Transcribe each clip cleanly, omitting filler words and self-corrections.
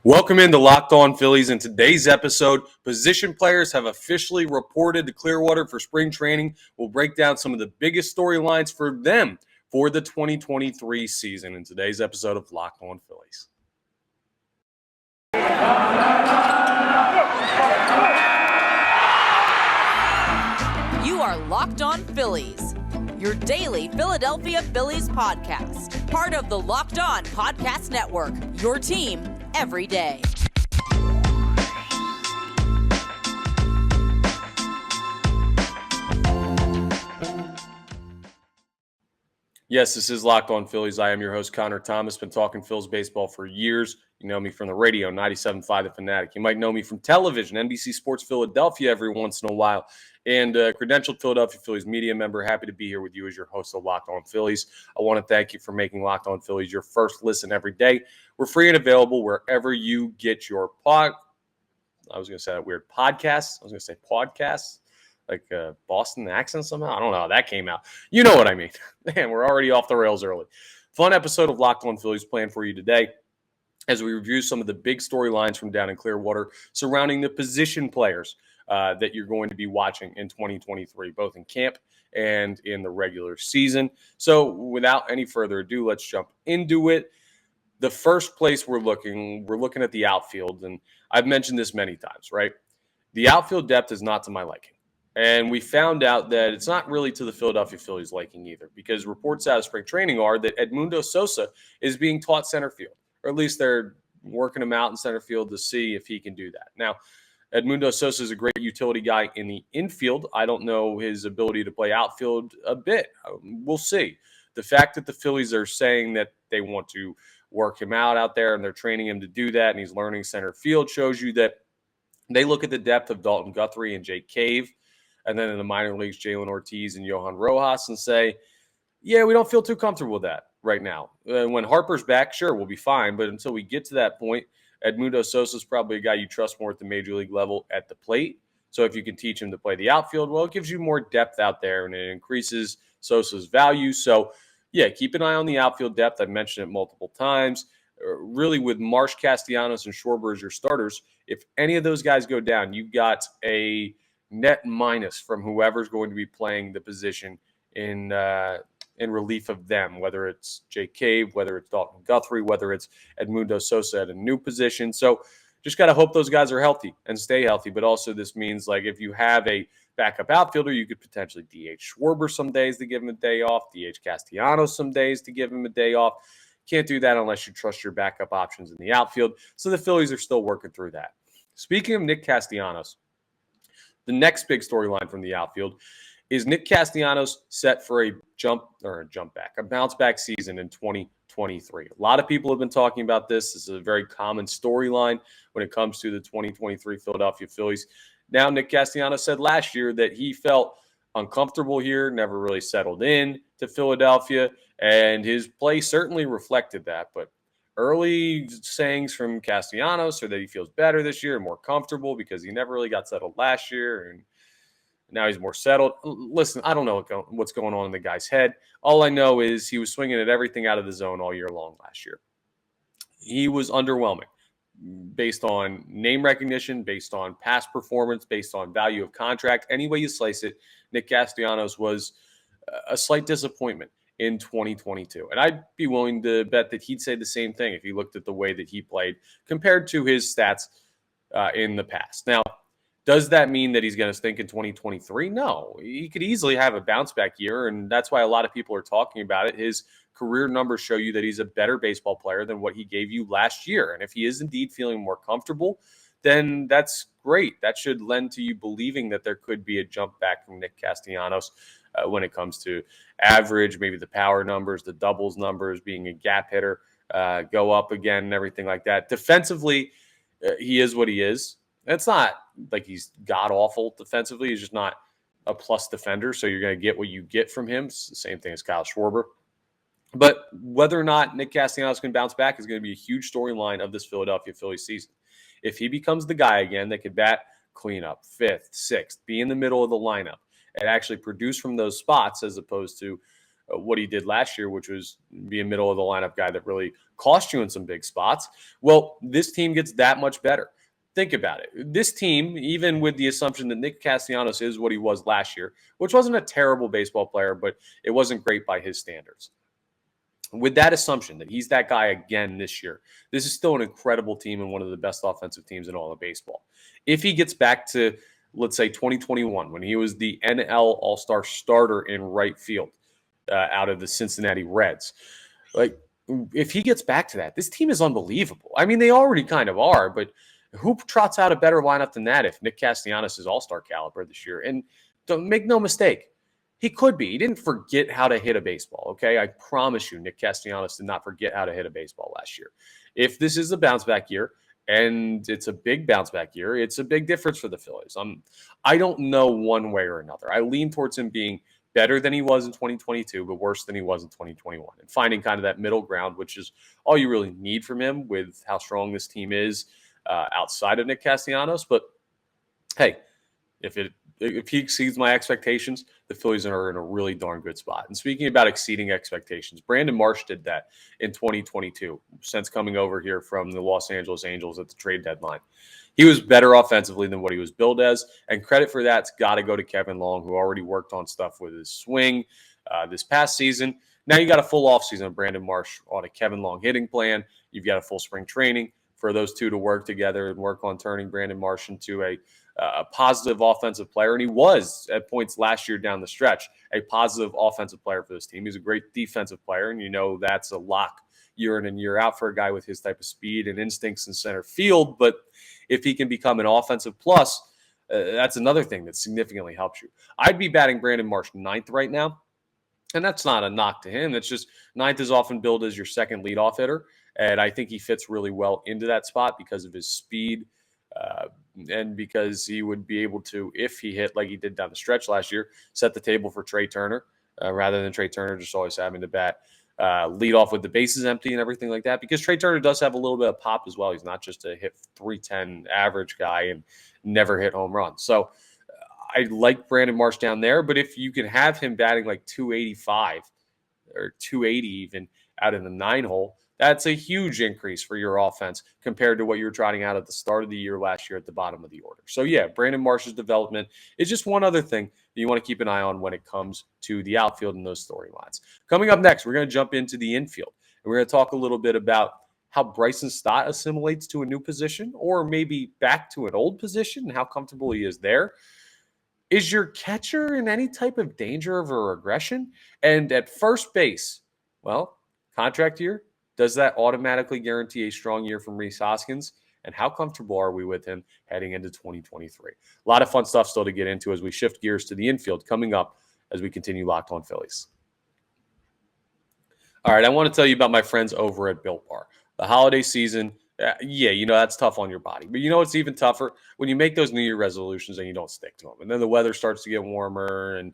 Welcome into Locked On Phillies. In today's episode, position players have officially reported to Clearwater for spring training. We'll break down some of the biggest storylines for them for the 2023 season in today's episode of Locked On Phillies. You are Locked On Phillies, your daily Philadelphia Phillies podcast. Part of the Locked On Podcast Network, your team every day. Yes, this is Locked On Phillies. I am your host, Connor Thomas. Been talking Phillies baseball for years. You know me from the radio, 97.5 The Fanatic. You might know me from television, NBC Sports Philadelphia every once in a while. And credentialed Philadelphia Phillies media member. Happy to be here with you as your host of Locked On Phillies. I want to thank you for making Locked On Phillies your first listen every day. We're free and available wherever you get your I was going to say that weird podcast. I was going to say podcasts, like Boston accent somehow. I don't know how that came out. You know what I mean. Man, we're already off the rails early. Fun episode of Locked On Phillies planned for you today as we review some of the big storylines from down in Clearwater surrounding the position players that you're going to be watching in 2023, both in camp and in the regular season. So without any further ado, let's jump into it. The first place we're looking at the outfield, and I've mentioned this many times, right? The outfield depth is not to my liking. And we found out that it's not really to the Philadelphia Phillies liking either, because reports out of spring training are that Edmundo Sosa is being taught center field, or at least they're working him out in center field to see if he can do that. Now, Edmundo Sosa is a great utility guy in the infield. I don't know his ability to play outfield a bit. We'll see. The fact that the Phillies are saying that they want to work him out there and they're training him to do that and he's learning center field shows you that they look at the depth of Dalton Guthrie and Jake Cave, and then in the minor leagues, Jalen Ortiz and Johan Rojas, and say, yeah, we don't feel too comfortable with that right now. When Harper's back, sure, we'll be fine. But until we get to that point, Edmundo Sosa is probably a guy you trust more at the major league level at the plate. So if you can teach him to play the outfield, well, it gives you more depth out there and it increases Sosa's value. So, yeah, keep an eye on the outfield depth. I've mentioned it multiple times. Really, with Marsh, Castellanos, and Schwarber as your starters, if any of those guys go down, you've got a net minus from whoever's going to be playing the position in relief of them, whether it's Jake Cave, whether it's Dalton Guthrie, whether it's Edmundo Sosa at a new position. So just got to hope those guys are healthy and stay healthy. But also this means, like, if you have a backup outfielder, you could potentially DH Schwarber some days to give him a day off, DH Castellanos some days to give him a day off. Can't do that unless you trust your backup options in the outfield. So the Phillies are still working through that. Speaking of Nick Castellanos, the next big storyline from the outfield is Nick Castellanos set for a bounce back season in 2023. A lot of people have been talking about this. This is a very common storyline when it comes to the 2023 Philadelphia Phillies. Now, Nick Castellanos said last year that he felt uncomfortable here, never really settled in to Philadelphia, and his play certainly reflected that. But early sayings from Castellanos are that he feels better this year and more comfortable because he never really got settled last year, and now he's more settled. Listen, I don't know what's going on in the guy's head. All I know is he was swinging at everything out of the zone all year long last year. He was underwhelming based on name recognition, based on past performance, based on value of contract. Any way you slice it, Nick Castellanos was a slight disappointment in 2022. And I'd be willing to bet that he'd say the same thing if he looked at the way that he played compared to his stats in the past. Now, does that mean that he's going to stink in 2023? No. He could easily have a bounce back year, and that's why a lot of people are talking about it. His career numbers show you that he's a better baseball player than what he gave you last year. And if he is indeed feeling more comfortable, then that's great. That should lend to you believing that there could be a jump back from Nick Castellanos when it comes to average, maybe the power numbers, the doubles numbers, being a gap hitter, go up again and everything like that. Defensively, he is what he is. It's not like he's god-awful defensively. He's just not a plus defender, so you're going to get what you get from him. It's the same thing as Kyle Schwarber. But whether or not Nick Castellanos can bounce back is going to be a huge storyline of this Philadelphia Phillies season. If he becomes the guy again that could bat cleanup, fifth, sixth, be in the middle of the lineup, and actually produce from those spots as opposed to what he did last year, which was be a middle of the lineup guy that really cost you in some big spots. Well, this team gets that much better. Think about it. This team, even with the assumption that Nick Castellanos is what he was last year, which wasn't a terrible baseball player, but it wasn't great by his standards. With that assumption that he's that guy again this year, this is still an incredible team and one of the best offensive teams in all of baseball. If he gets back to, let's say, 2021, when he was the NL All-Star starter in right field out of the Cincinnati Reds, like if he gets back to that, this team is unbelievable. I mean, they already kind of are, but who trots out a better lineup than that if Nick Castellanos is all-star caliber this year? And don't make no mistake, he could be. He didn't forget how to hit a baseball, okay? I promise you, Nick Castellanos did not forget how to hit a baseball last year. If this is a bounce-back year, and it's a big bounce-back year, it's a big difference for the Phillies. I don't know one way or another. I lean towards him being better than he was in 2022, but worse than he was in 2021. And finding kind of that middle ground, which is all you really need from him with how strong this team is outside of Nick Castellanos. But hey, if he exceeds my expectations, the Phillies are in a really darn good spot. And speaking about exceeding expectations, Brandon Marsh did that in 2022 since coming over here from the Los Angeles Angels at the trade deadline. He was better offensively than what he was billed as, and credit for that's got to go to Kevin Long, who already worked on stuff with his swing this past season. Now you got a full offseason of Brandon Marsh on a Kevin Long hitting plan. You've got a full spring training for those two to work together and work on turning Brandon Marsh into a positive offensive player. And he was, at points last year down the stretch, a positive offensive player for this team. He's a great defensive player, and you know that's a lock year in and year out for a guy with his type of speed and instincts in center field. But if he can become an offensive plus, that's another thing that significantly helps you. I'd be batting Brandon Marsh ninth right now, and that's not a knock to him. It's just ninth is often billed as your second leadoff hitter, and I think he fits really well into that spot because of his speed and because he would be able to, if he hit like he did down the stretch last year, set the table for Trey Turner rather than Trey Turner just always having to bat lead off with the bases empty and everything like that, because Trey Turner does have a little bit of pop as well. He's not just a hit 310 average guy and never hit home runs. So I like Brandon Marsh down there, but if you can have him batting like 285 or 280 even out in the 9-hole, that's a huge increase for your offense compared to what you were trotting out at the start of the year last year at the bottom of the order. So yeah, Brandon Marsh's development is just one other thing that you want to keep an eye on when it comes to the outfield and those storylines. Coming up next, we're going to jump into the infield, and we're going to talk a little bit about how Bryson Stott assimilates to a new position or maybe back to an old position and how comfortable he is there. Is your catcher in any type of danger of a regression? And at first base, well, contract year, does that automatically guarantee a strong year from Rhys Hoskins? And how comfortable are we with him heading into 2023? A lot of fun stuff still to get into as we shift gears to the infield coming up as we continue Locked On Phillies. All right, I want to tell you about my friends over at Built Bar. The holiday season, yeah, you know, that's tough on your body. But you know what's even tougher? When you make those New Year resolutions and you don't stick to them. And then the weather starts to get warmer and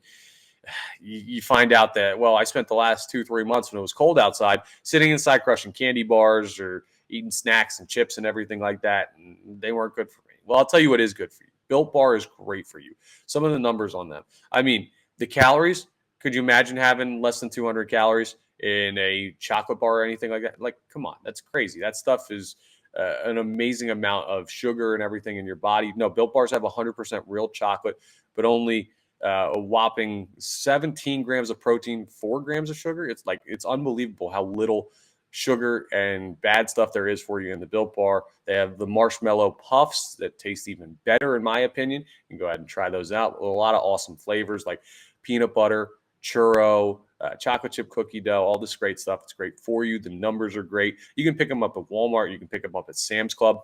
you find out that, well, I spent the last 2-3 months when it was cold outside sitting inside crushing candy bars or eating snacks and chips and everything like that, and they weren't good for me. Well, I'll tell you what is good for you. Built Bar is great for you. Some of the numbers on them. I mean, the calories, could you imagine having less than 200 calories in a chocolate bar or anything like that? Like, come on, that's crazy. That stuff is an amazing amount of sugar and everything in your body. No, Built Bars have 100% real chocolate, but only a whopping 17 grams of protein, 4 grams of sugar. It's unbelievable how little sugar and bad stuff there is for you in the Built Bar. They have the marshmallow puffs that taste even better, in my opinion. You can go ahead and try those out. A lot of awesome flavors like peanut butter, churro, chocolate chip cookie dough, all this great stuff. It's great for you. The numbers are great. You can pick them up at Walmart. You can pick them up at Sam's Club.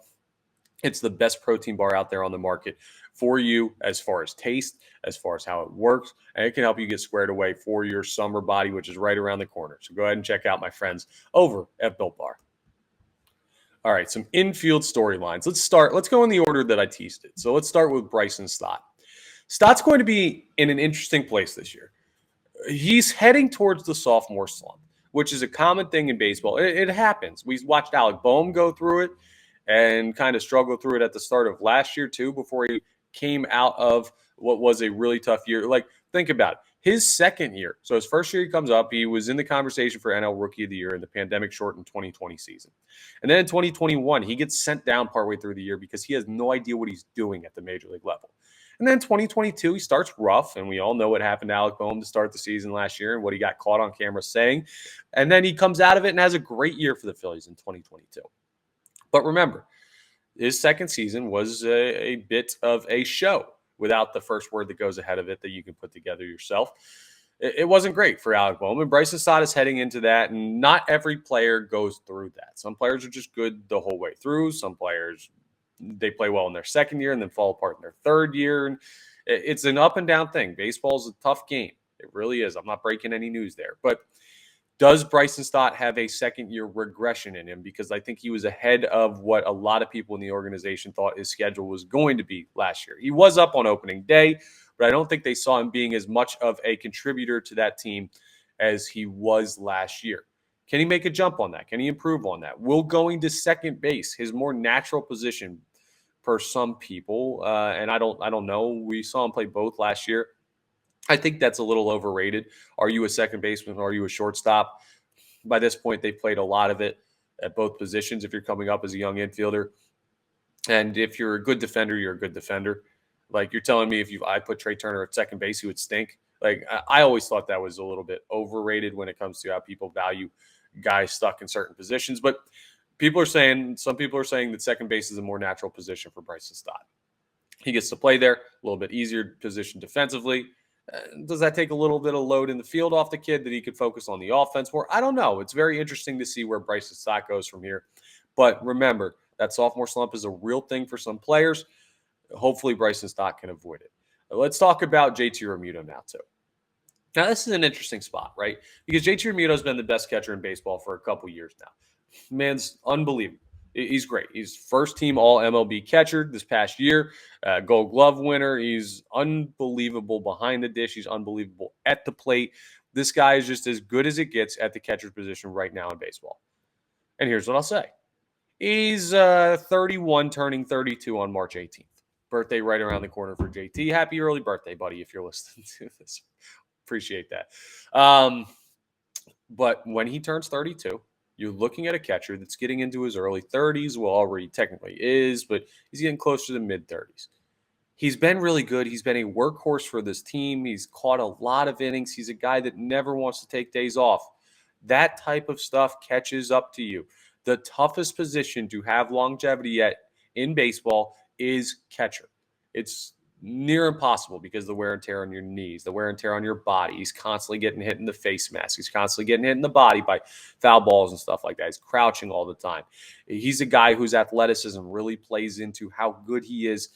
It's the best protein bar out there on the market for you as far as taste, as far as how it works, and it can help you get squared away for your summer body, which is right around the corner. So go ahead and check out my friends over at Built Bar. All right, some infield storylines. Let's go in the order that I teased it. So let's start with Bryson Stott. Stott's going to be in an interesting place this year. He's heading towards the sophomore slump, which is a common thing in baseball. It happens. We watched Alec Boehm go through it and kind of struggle through it at the start of last year too, before he came out of what was a really tough year. Like, think about it. His second year, so his first year he comes up, he was in the conversation for NL Rookie of the Year in the pandemic-shortened 2020 season. And then in 2021, he gets sent down partway through the year because he has no idea what he's doing at the major league level. And then 2022, he starts rough, and we all know what happened to Alec Boehm to start the season last year and what he got caught on camera saying. And then he comes out of it and has a great year for the Phillies in 2022. But remember, his second season was a bit of a show without the first word that goes ahead of it that you can put together yourself. It wasn't great for Alec Boehm, and Bryson Stott is heading into that, and not every player goes through that. Some players are just good the whole way through. Some players, they play well in their second year and then fall apart in their third year. And it's an up and down thing. Baseball is a tough game. It really is. I'm not breaking any news there. But does Bryson Stott have a second-year regression in him? Because I think he was ahead of what a lot of people in the organization thought his schedule was going to be last year. He was up on opening day, but I don't think they saw him being as much of a contributor to that team as he was last year. Can he make a jump on that? Can he improve on that? Will going to second base, his more natural position for some people, and I don't know. We saw him play both last year. I think that's a little overrated. Are you a second baseman or are you a shortstop? By this point, they've played a lot of it at both positions if you're coming up as a young infielder. And if you're a good defender, you're a good defender. Like, you're telling me if I put Trey Turner at second base, he would stink. Like, I always thought that was a little bit overrated when it comes to how people value guys stuck in certain positions. But some people are saying that second base is a more natural position for Bryson Stott. He gets to play there, a little bit easier position defensively. Does that take a little bit of load in the field off the kid that he could focus on the offense more? I don't know. It's very interesting to see where Bryson Stott goes from here. But remember, that sophomore slump is a real thing for some players. Hopefully, Bryson Stott can avoid it. Let's talk about JT Realmuto now, too. Now, this is an interesting spot, right? Because JT Realmuto has been the best catcher in baseball for a couple years now. Man's unbelievable. He's great. He's first-team All-MLB catcher this past year, Gold Glove winner. He's unbelievable behind the dish. He's unbelievable at the plate. This guy is just as good as it gets at the catcher's position right now in baseball. And here's what I'll say. He's 31, turning 32 on March 18th. Birthday right around the corner for JT. Happy early birthday, buddy, if you're listening to this. Appreciate that. But when he turns 32, you're looking at a catcher that's getting into his early 30s. Well, already technically is, but he's getting close to the mid-30s. He's been really good. He's been a workhorse for this team. He's caught a lot of innings. He's a guy that never wants to take days off. That type of stuff catches up to you. The toughest position to have longevity at in baseball is catcher. It's near impossible because of the wear and tear on your knees, the wear and tear on your body. He's constantly getting hit in the face mask. He's constantly getting hit in the body by foul balls and stuff like that. He's crouching all the time. He's a guy whose athleticism really plays into how good he is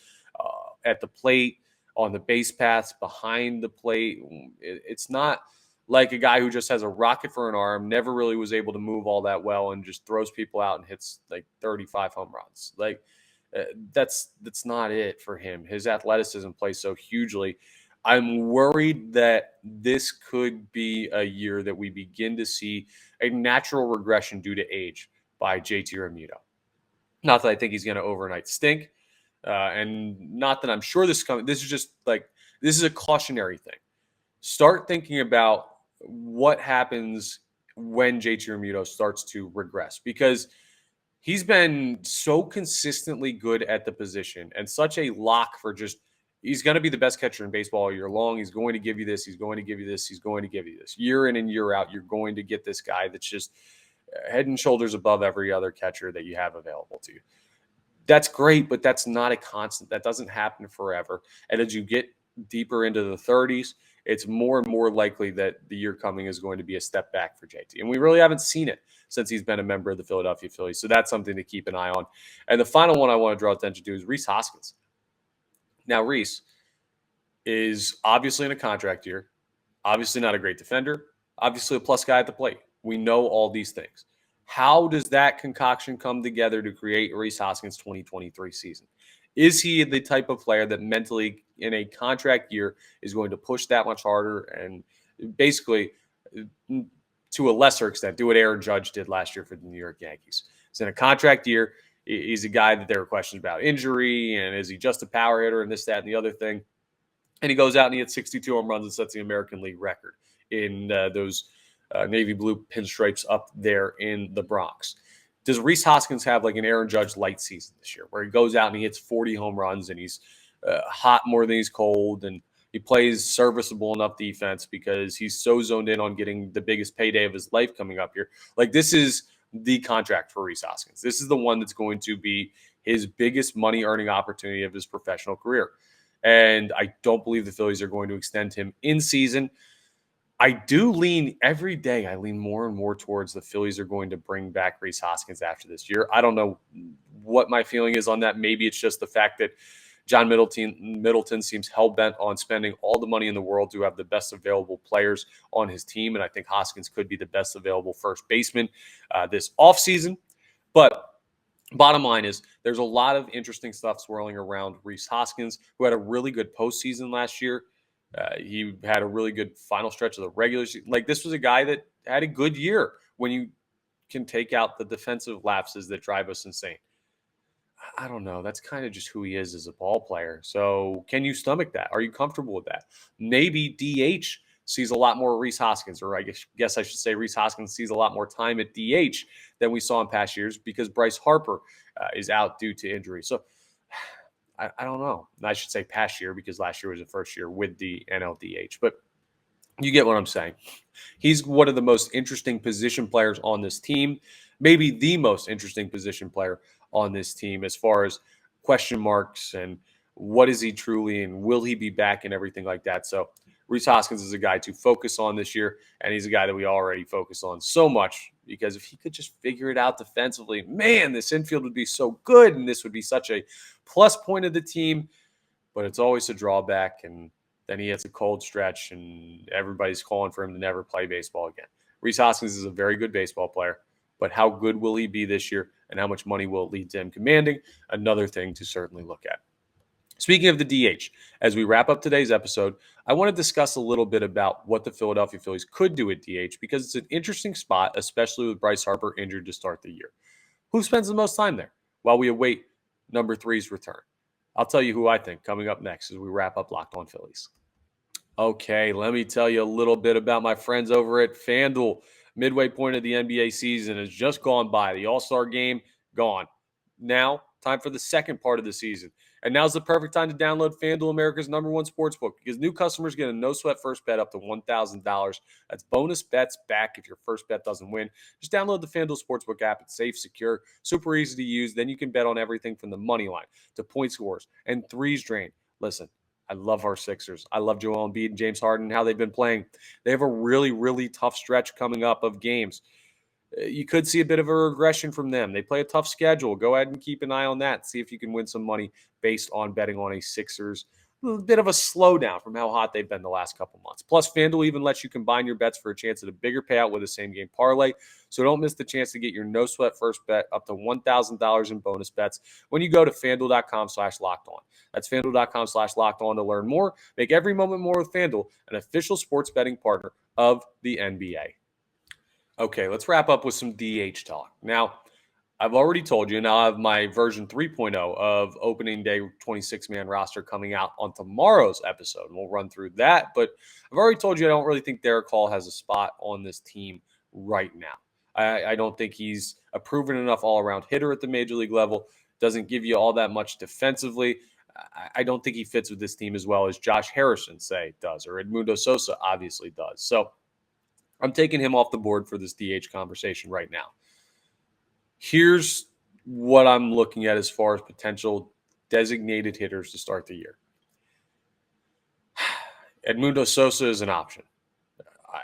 at the plate, on the base paths, behind the plate. It's not like a guy who just has a rocket for an arm, never really was able to move all that well, and just throws people out and hits like 35 home runs. Like, that's not it for him. His athleticism plays so hugely. I'm worried that this could be a year that we begin to see a natural regression due to age by JT Realmuto. Not that I think he's going to overnight stink, and not that I'm sure this is coming. This is just like, this is a cautionary thing. Start thinking about what happens when JT Realmuto starts to regress, because he's been so consistently good at the position and such a lock for just, he's going to be the best catcher in baseball all year long. He's going to give you this. He's going to give you this. He's going to give you this. Year in and year out, you're going to get this guy that's just head and shoulders above every other catcher that you have available to you. That's great, but that's not a constant. That doesn't happen forever. And as you get deeper into the 30s, it's more and more likely that the year coming is going to be a step back for JT. And we really haven't seen it since he's been a member of the Philadelphia Phillies. So that's something to keep an eye on. And the final one I want to draw attention to is Rhys Hoskins. Now, Rhys is obviously in a contract year, obviously not a great defender, obviously a plus guy at the plate. We know all these things. How does that concoction come together to create Rhys Hoskins' 2023 season? Is he the type of player that mentally in a contract year is going to push that much harder and basically, to a lesser extent, do what Aaron Judge did last year for the New York Yankees? He's in a contract year. He's a guy that there were questions about injury, and is he just a power hitter and this, that, and the other thing? And he goes out and he hits 62 home runs and sets the American League record in those navy blue pinstripes up there in the Bronx. Does Rhys Hoskins have like an Aaron Judge light season this year where he goes out and he hits 40 home runs and he's hot more than he's cold and he plays serviceable enough defense because he's so zoned in on getting the biggest payday of his life coming up here? Like, this is the contract for Rhys Hoskins. This is the one that's going to be his biggest money earning opportunity of his professional career. And I don't believe the Phillies are going to extend him in season. I do lean every day. I lean more and more towards the Phillies are going to bring back Rhys Hoskins after this year. I don't know what my feeling is on that. Maybe it's just the fact that John Middleton seems hell-bent on spending all the money in the world to have the best available players on his team. And I think Hoskins could be the best available first baseman this offseason. But bottom line is there's a lot of interesting stuff swirling around Rhys Hoskins, who had a really good postseason last year. He had a really good final stretch of the regular season. Like, this was a guy that had a good year when you can take out the defensive lapses that drive us insane. I don't know. That's kind of just who he is as a ball player. So can you stomach that? Are you comfortable with that? Maybe DH sees a lot more Rhys Hoskins, or I guess I should say Rhys Hoskins sees a lot more time at DH than we saw in past years because Bryce Harper is out due to injury. So I don't know. I should say past year because last year was the first year with the NLDH. But you get what I'm saying. He's one of the most interesting position players on this team, maybe the most interesting position player on this team as far as question marks and what is he truly and will he be back and everything like that. So Rhys Hoskins is a guy to focus on this year, and he's a guy that we already focus on so much because if he could just figure it out defensively, man, this infield would be so good and this would be such a plus point of the team, but it's always a drawback, and then he hits a cold stretch and everybody's calling for him to never play baseball again. Rhys Hoskins is a very good baseball player, but how good will he be this year and how much money will it lead to him commanding? Another thing to certainly look at. Speaking of the DH, as we wrap up today's episode, I want to discuss a little bit about what the Philadelphia Phillies could do at DH because it's an interesting spot, especially with Bryce Harper injured to start the year. Who spends the most time there while we await number 3's return? I'll tell you who I think coming up next as we wrap up Locked On Phillies. Okay, let me tell you a little bit about my friends over at FanDuel. Midway point of the NBA season has just gone by. The All-Star game, gone. Now, time for the second part of the season. And now's the perfect time to download FanDuel, America's #1 sportsbook, because new customers get a no-sweat first bet up to $1,000. That's bonus bets back if your first bet doesn't win. Just download the FanDuel Sportsbook app. It's safe, secure, super easy to use. Then you can bet on everything from the money line to point scores and threes drained. Listen, I love our Sixers. I love Joel Embiid and James Harden, how they've been playing. They have a really, really tough stretch coming up of games. You could see a bit of a regression from them. They play a tough schedule. Go ahead and keep an eye on that. See if you can win some money based on betting on a Sixers. A bit of a slowdown from how hot they've been the last couple months. Plus, FanDuel even lets you combine your bets for a chance at a bigger payout with a same-game parlay. So don't miss the chance to get your no-sweat first bet up to $1,000 in bonus bets when you go to FanDuel.com/lockedon. That's FanDuel.com/lockedon to learn more. Make every moment more with FanDuel, an official sports betting partner of the NBA. Okay, let's wrap up with some DH talk. Now, I've already told you, now I have my version 3.0 of opening day 26-man roster coming out on tomorrow's episode. And we'll run through that. But I've already told you I don't really think Derek Hall has a spot on this team right now. I don't think he's a proven enough all-around hitter at the major league level. Doesn't give you all that much defensively. I don't think he fits with this team as well as Josh Harrison, say, does, or Edmundo Sosa obviously does. So I'm taking him off the board for this DH conversation right now. Here's what I'm looking at as far as potential designated hitters to start the year. Edmundo Sosa is an option.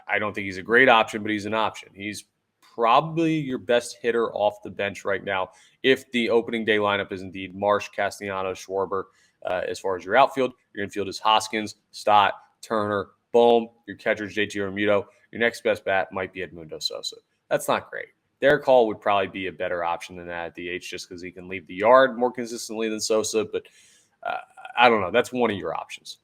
I don't think he's a great option, but he's an option. He's probably your best hitter off the bench right now if the opening day lineup is indeed Marsh, Castellanos, Schwarber. As far as your outfield, your infield is Hoskins, Stott, Turner, Bohm. Your catcher is JT Realmuto. Your next best bat might be Edmundo Sosa. That's not great. Derek Hall would probably be a better option than that at DH just because he can leave the yard more consistently than Sosa. But I don't know. That's one of your options.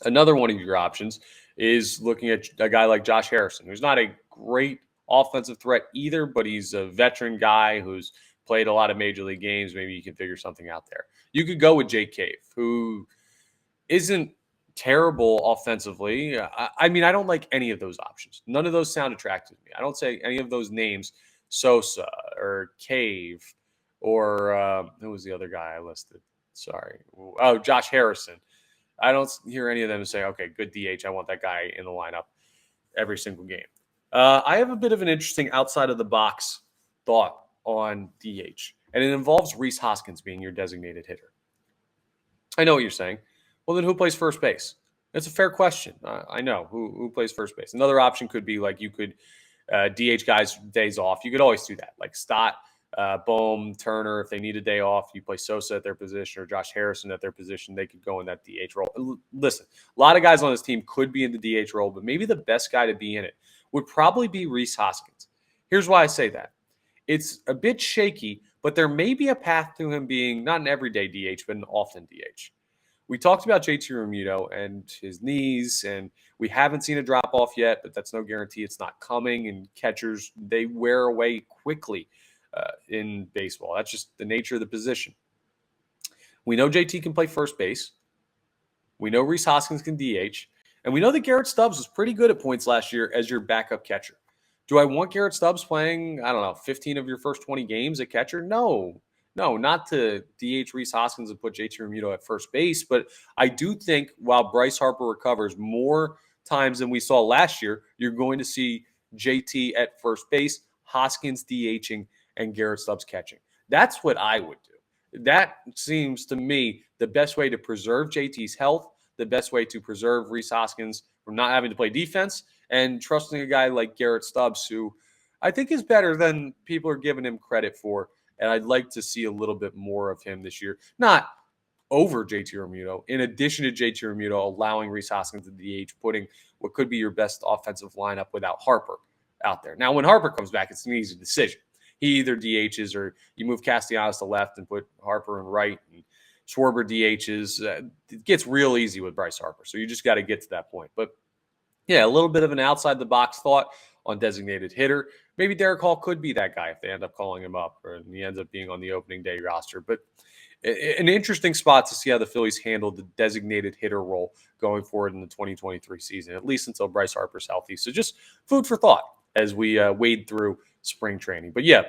Another one of your options is looking at a guy like Josh Harrison, who's not a great offensive threat either, but he's a veteran guy who's played a lot of major league games. Maybe you can figure something out there. You could go with Jake Cave, who isn't terrible offensively. I mean, I don't like any of those options. None of those sound attractive to me. I don't say any of those names, Sosa or Cave or who was the other guy I listed? Sorry. Oh, Josh Harrison. I don't hear any of them say, okay, good DH. I want that guy in the lineup every single game. I have a bit of an interesting outside of the box thought on DH, and it involves Rhys Hoskins being your designated hitter. I know what you're saying. Well, then who plays first base? That's a fair question. I know who plays first base. Another option could be like you could DH guys days off. You could always do that, like Stott, Bohm, Turner. If they need a day off, you play Sosa at their position or Josh Harrison at their position. They could go in that DH role. Listen, a lot of guys on this team could be in the DH role, but maybe the best guy to be in it would probably be Rhys Hoskins. Here's why I say that. It's a bit shaky, but there may be a path to him being not an everyday DH, but an often DH. We talked about JT Realmuto and his knees, and we haven't seen a drop off yet, but that's no guarantee it's not coming. And catchers, they wear away quickly in baseball. That's just the nature of the position. We know JT can play first base. We know Rhys Hoskins can DH. And we know that Garrett Stubbs was pretty good at points last year as your backup catcher. Do I want Garrett Stubbs playing, 15 of your first 20 games at catcher? No, not to DH Rhys Hoskins and put JT Realmuto at first base. But I do think while Bryce Harper recovers more times than we saw last year, you're going to see JT at first base, Hoskins DHing, and Garrett Stubbs catching. That's what I would do. That seems to me the best way to preserve JT's health, the best way to preserve Rhys Hoskins from not having to play defense, and trusting a guy like Garrett Stubbs, who I think is better than people are giving him credit for. And I'd like to see a little bit more of him this year. Not over JT Realmuto, in addition to JT Realmuto, allowing Rhys Hoskins to DH, putting what could be your best offensive lineup without Harper out there. Now, when Harper comes back, it's an easy decision. He either DHs or you move Castellanos to left and put Harper in right, and Schwarber DHs. It gets real easy with Bryce Harper. So you just got to get to that point. But yeah, a little bit of an outside-the-box thought on designated hitter. Maybe Derek Hall could be that guy if they end up calling him up or he ends up being on the opening day roster. But an interesting spot to see how the Phillies handle the designated hitter role going forward in the 2023 season, at least until Bryce Harper's healthy. So just food for thought as we wade through spring training. But yeah,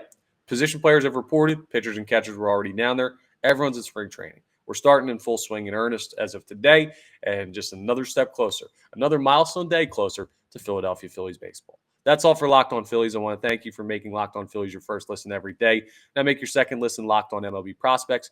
position players have reported. Pitchers and catchers were already down there. Everyone's at spring training. We're starting in full swing in earnest as of today, and just another step closer, another milestone day closer to Philadelphia Phillies baseball. That's all for Locked On Phillies. I want to thank you for making Locked On Phillies your first listen every day. Now make your second listen Locked On MLB Prospects.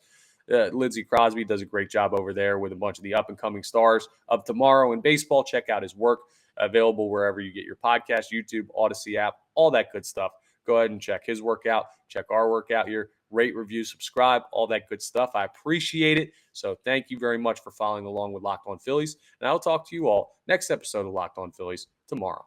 Lindsey Crosby does a great job over there with a bunch of the up-and-coming stars of tomorrow in baseball. Check out his work, available wherever you get your podcast, YouTube, Odyssey app, all that good stuff. Go ahead and check his work out. Check our work out here. Rate, review, subscribe, all that good stuff. I appreciate it. So thank you very much for following along with Locked On Phillies. And I'll talk to you all next episode of Locked On Phillies tomorrow.